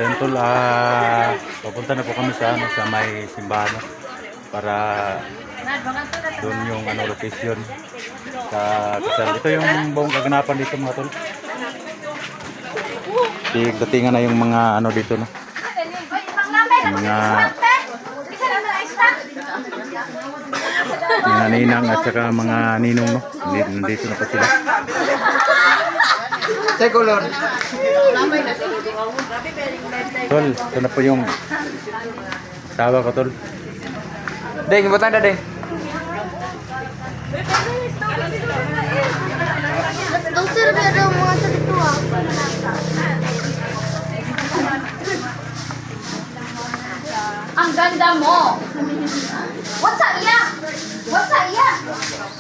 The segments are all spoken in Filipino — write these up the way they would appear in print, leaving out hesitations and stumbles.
Then tol, papunta na po kami sa sa may simbahan para doon yung location sa kasal. Ito yung buong kaganapan dito mga tol. Datingan na yung mga dito no. Mga ninang at saka mga ninong no. Nandito na pa sila. Segulon. Tol, ito na po yung tawa ko tol. Deng, ibutan na deng. Daw sir, na daw mga sa dito ah. Ang ganda mo. What's up, iya? What's up, iya?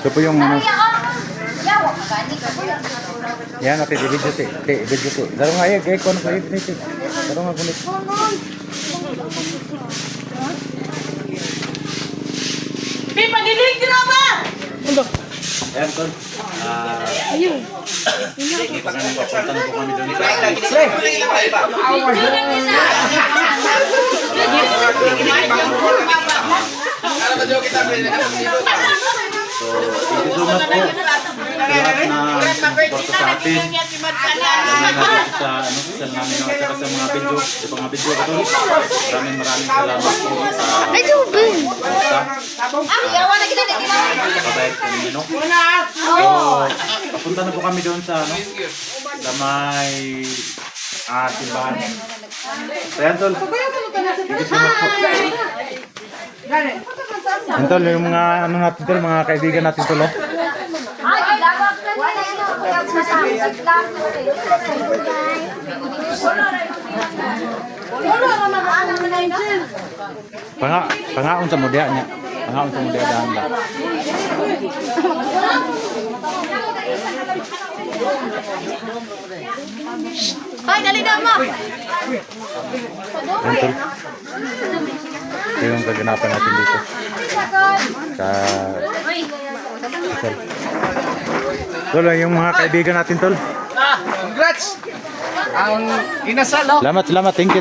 Ito po yung Yawa ka gani ka po. yan natin video to. Daro nga ay ko na kayo nito. Daro nga kunit. Di pagilig ka na ba? Ayan tol. Ayun. Papunta na po kami doon sa So, thank you so much po sa lahat na suporta sa atin. Sa namin at saka sa mga video. Sa mga video ko tol. Maraming salamat po sa kabayad ko ninyo. So, papunta na po kami doon sa sa may simbahan. So, yan tol. Thank you so much po. Yan tol, yung mga natin tol, mga kaibigan natin tol. Pangaon sa modya niya. Pangaon sa modya dahan ba. Hoy, dali na mo. Yan tol. Ito yung kaganapan natin dito. Sa tol, yung mga kaibigan natin tol. Congrats! Ang inasal, oh. Salamat. Thank you.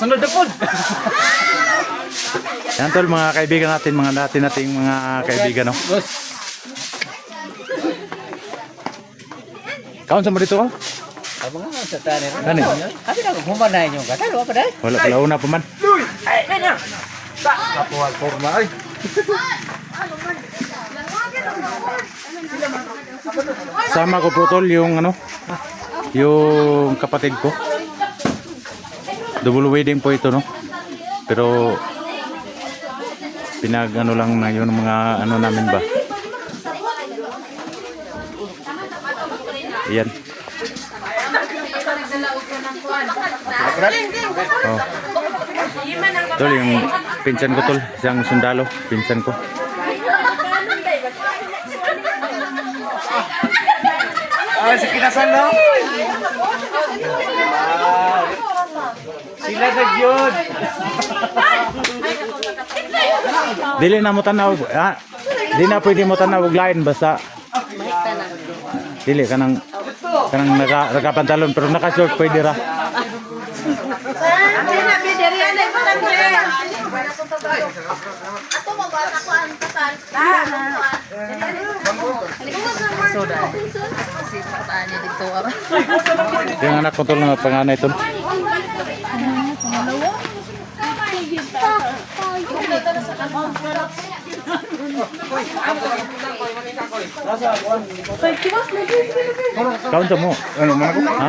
Sunod na po. Yan tol, mga kaibigan natin, mga nating mga kaibigan, no? Kaon sa mo dito, oh? Abo nga sa tanin. Ano? Abi na humanayin yung katalo pa dai. Wala pala una pa man. Ay, kanya. Sa kapuhal forma ay. Sama ko po tol yung yung kapatid ko. Double wedding po ito, no? Pero lang na yun mga namin ba. Ayan. Oh. Tol, yung pinsan ko tol, isang sundalo, pinsan ko. Ah, si kinasal no? Sila na yun. Dili na mo tanaw, di na pwede mo tanaw og lain basta dili kanang nakapantalon pero naka-short pwede ra. Yung anak ko tol nga panganay tol. Kaon sa mo. Ano man ako? Ha?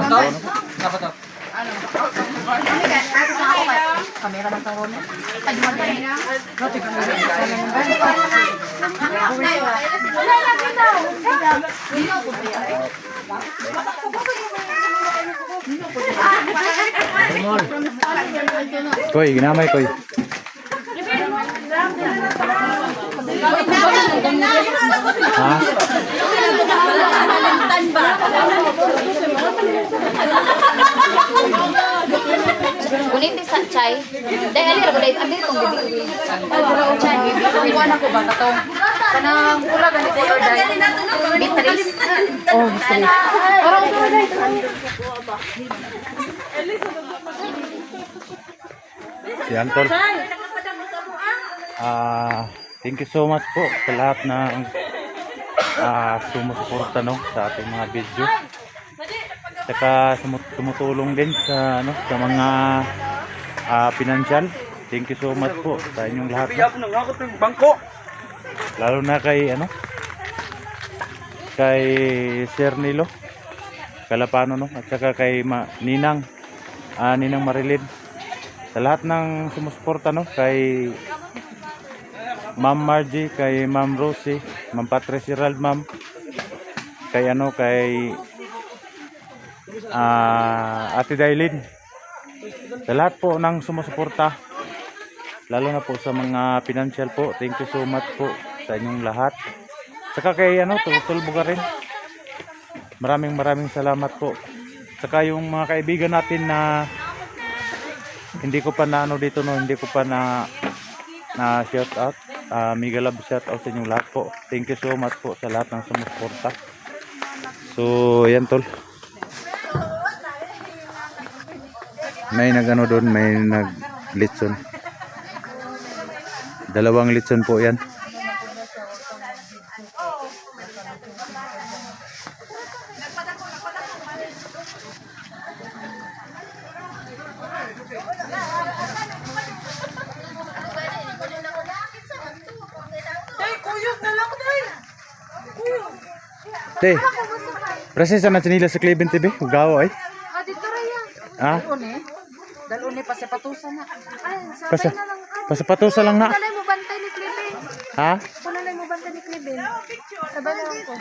Kamera ng tawon. Koy, ginamay koy. Ha? Kunin di sa chai. Dahil ali ra gulay abi tong bibi. Ang chai bibi ko anak ko ba katong kanang pula ganito order. Bitris. Oh, bitris. Parang ito dai. Yan tol. Thank you so much po sa lahat ng sumusuporta no sa ating mga video. Saka tumutulong din sa sa mga financial. Thank you so much po sa inyong lahat. Bangko. Lalo na kay kay Sir Nilo Kalapano no at saka kay Ninang Marilyn. Sa lahat ng sumusuporta no kay Ma'am Margie, kay Ma'am Rosie, Ma'am Patricia Gerald, ma'am. Kay kay Ate Dailin. Sa lahat po ng sumusuporta. Lalo na po sa mga financial po. Thank you so much po sa inyong lahat. Saka kay Tutul Bugarin. Maraming salamat po. Saka yung mga kaibigan natin na hindi ko pa na dito hindi ko pa na shout out. Mega love shout out sa inyong lahat po. Thank you so much po sa lahat ng sumusuporta. So, yan tol. May doon, may litson. 2 litson po yan. Te, proses na nila sa Cleveland TV. Ugawa ay. Dito raya. Dalon pa sa patusa na. Pasapatusa lang na. Wala mo bantay ni Cleben. Ha? Wala mo bantay ni Cleben. Sabay lang ko.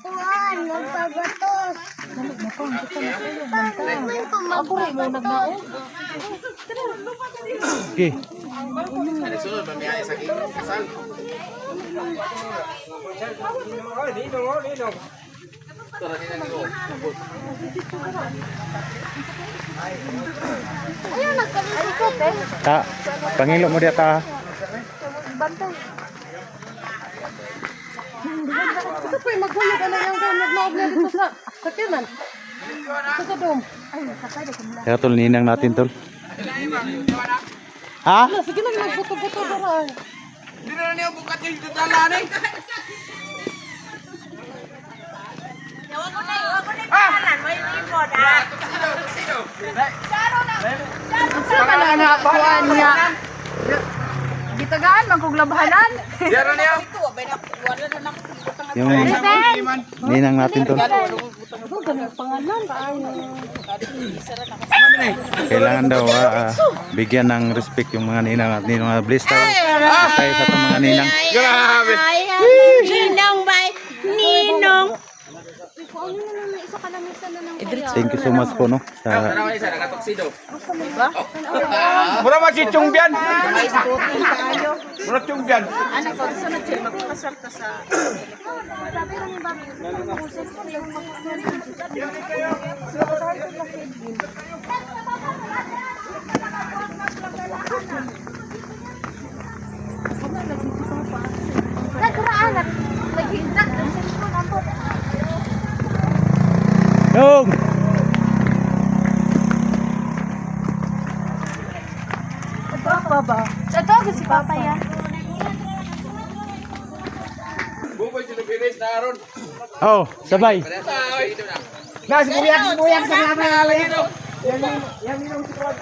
Kuan, nagpagatos. Ako rin mo nagnaon. Okay. Ayun, nagkalikot eh. Ta, pangilo mo dia ta. Bantay. Kasi po maghuyo ka na yung nagmaog na dito sa sakinan. Sa dom. Ay, sakay na kumula. Kaya tol, ninang natin tol. Ha? Sige lang magbuto-buto bara. Hindi na niyo bukat yung tutala ni. Saan na nakakuhaan niya? Gitagaan, magkuglabahanan. Zero niyo. Yung ninang natin tol. Kailangan daw bigyan ng respect yung mga ninang at ninang. Bless tayo. Bless tayo sa itong mga ninang. Grabe. Ninong bay, ninong. Thank you so much po no sa Mura masitong biyan. Mura tong biyan. Nagraan, naghindak ng cellphone ang buka. Yung Papa ba? Sa to si Papa ya. Buboy sila bilis na aron. oh, sabay. Nasi buyang sa mga lagi no. Yang minum si kuat.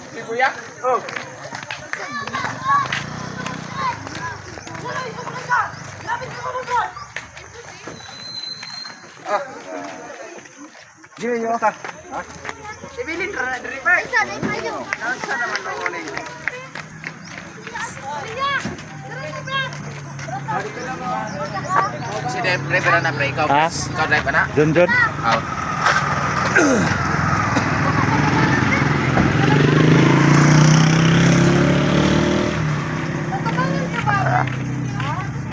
Si buyang. Oh. Gini yo ta. Ibilin ra diri pa. Isa na kayo. Sa naman mo ni. Si driver na pre ikaw. Ha? Ikaw driver na. John. Out.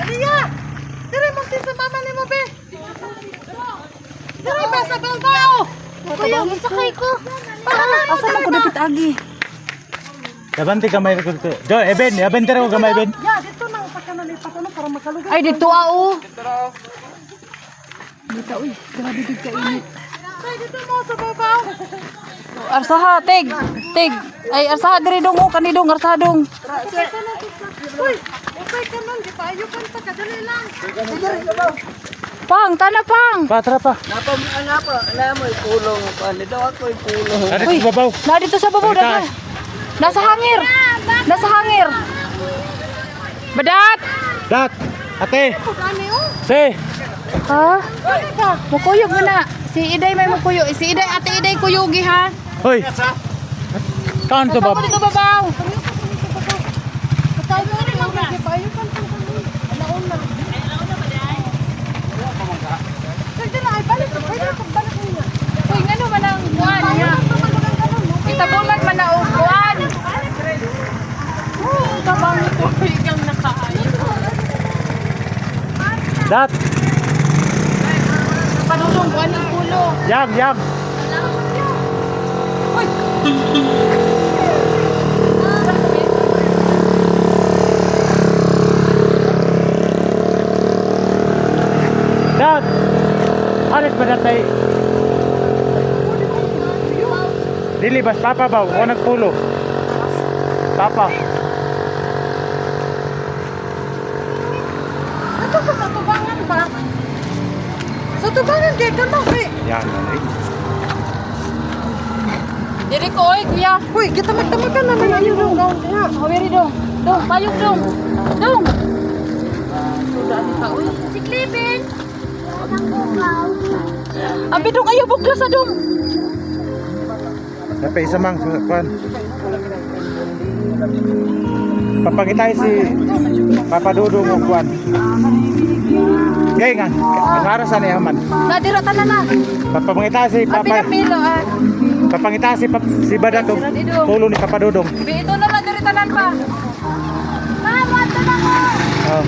Aliya! Dire mo sa mama ni mo be. Dire ba sa Bilbao? Kuya, masakay ko. Asa man ko dapat agi? Yabanti kamay ko dito. Jo, Eben tara ko kamay Ben. Ya, dito nang pagkanan ni patuno para makalugay. Ay, dito ao. Dito uy, grabe gid ka init. Tay, dito mo sa babaw. Arsaha, tig. Tig. Ay, arsaha diri dong. O, kanidong, arsahadong. Uy, okay ka man. Di pa ayukan pa. Kadali lang. Pang, tana pang. Patra pa. Ari sa babaw. Na dito sa babaw. Dada. Nasa hangir. Nasa hangir. Badat. Dat. Ate. Kani oh. Se. Ha? Mukuyog mo na. Si Iday may mukuyog. Si Iday, ate Iday kuyugi ha. Hoy. Kaan to Ako bab? dito babaw. Tay, sorry lang. Di pa ayukan pa. Alaon na. Sige na, ay balik. Pwede ka balik mo na. Uy, ngano man ang buwan niya. Itabulan man na upuan. Tabang ito. Igang nakaayo. Dat. Panulong buwan ng pulo. Yag, yag. Dat. Arit ba datay? Dili bas papa ba? O nagpulo. Papa. Ito ka sa tubangan ba? Sa tubangan kay ka no. Yan, ay. Diri ko, oy, kuya. Uy, kita magtamagan na lang ayun dong. Hawiri dong. Dong, payong dong. Dong. Si Clipin. Ang bidong ayaw bukla sa dong. Dapat isa mang kuan. Papakitay si Papa Dodo mo kuan. Gay nga, ngarasan niya man. Nadira tanan na. Papangita si Papa. Papa. Pinapilo ah. Papangita si Badato. Pulo ni Papa Dodong. Ito na lang diri tanan pa. Mama, tanan mo. Oh.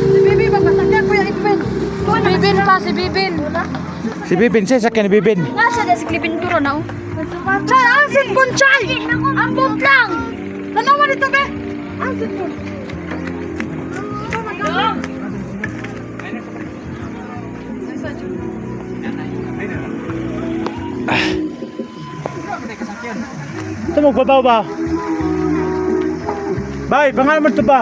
Si Bibi babasakyan ko yung ipin. Si Bibin pa, si Bibin. Si Bibin, siya sakyan ni Bibin. Nasa na si Clipin duro na oh. Chay, asin kun chay. Ambot lang. Tanawa dito be. Asin kun. Ito magbabaw ba? Bay, pangalan mo ito ba?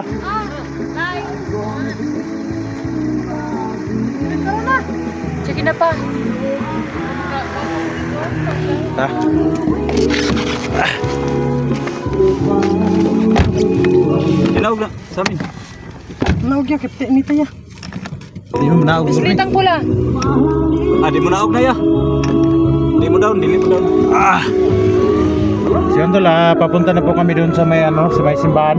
Sige na pa. Ta. Tinawag na sa amin. Naugya kay ni taya. Hindi mo naog sa amin. Litang pula. Di mo naog na ya. Di mo down, dili mo down. Si Andol, papunta na po kami doon sa may sa may simbahan.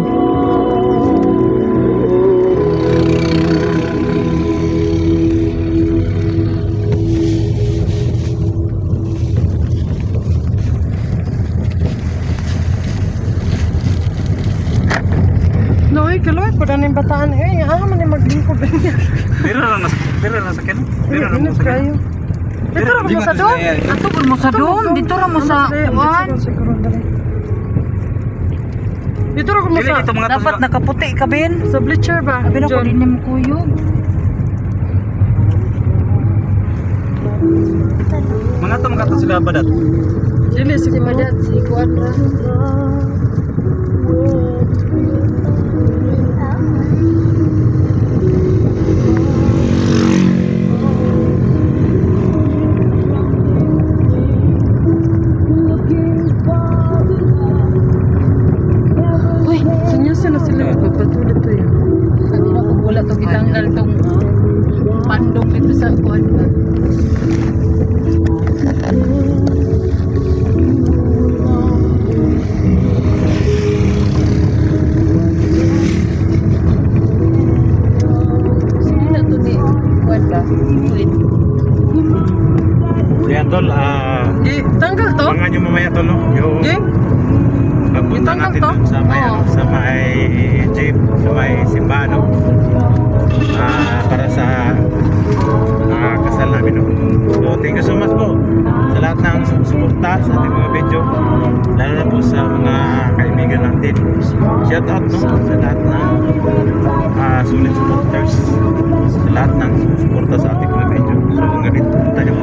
Noy, kaloy pa ning bataan eh. Man ni maglingkod niya. Pira na sa ken. Ano kayo? Dito ra mo sa doon. Ato pud mo sa dom, dito ra mo sa kuan. Dito ra mo sa. Dapat nakaputi ka ben. Sa bleacher ba? Abi na ko din mo kuyog. Mga to sila Badat. Dili Si Badat, si kuan ra. Uy, Sinyo na sila magpatuloy to yan. sabi na kung wala to gitanggal tong pandong dito sa kuan ba. Sige na to ni kuan ba. Ulit. Si Andol, Di, tanggal to? pangan nyo mamaya tol, no? Yung Di? pagpunta Itanggal natin to? dun sa may, Oo. sa may jeep, sa may simbahan, no? Para sa kasal namin, no? So, thank you so much po sa lahat ng suporta sa ating mga video, lalo na po sa mga kaibigan natin. Shout out, no? Sa lahat ng solid supporters, sa lahat ng suporta sa ating mga video. So, hanggang dito tayo.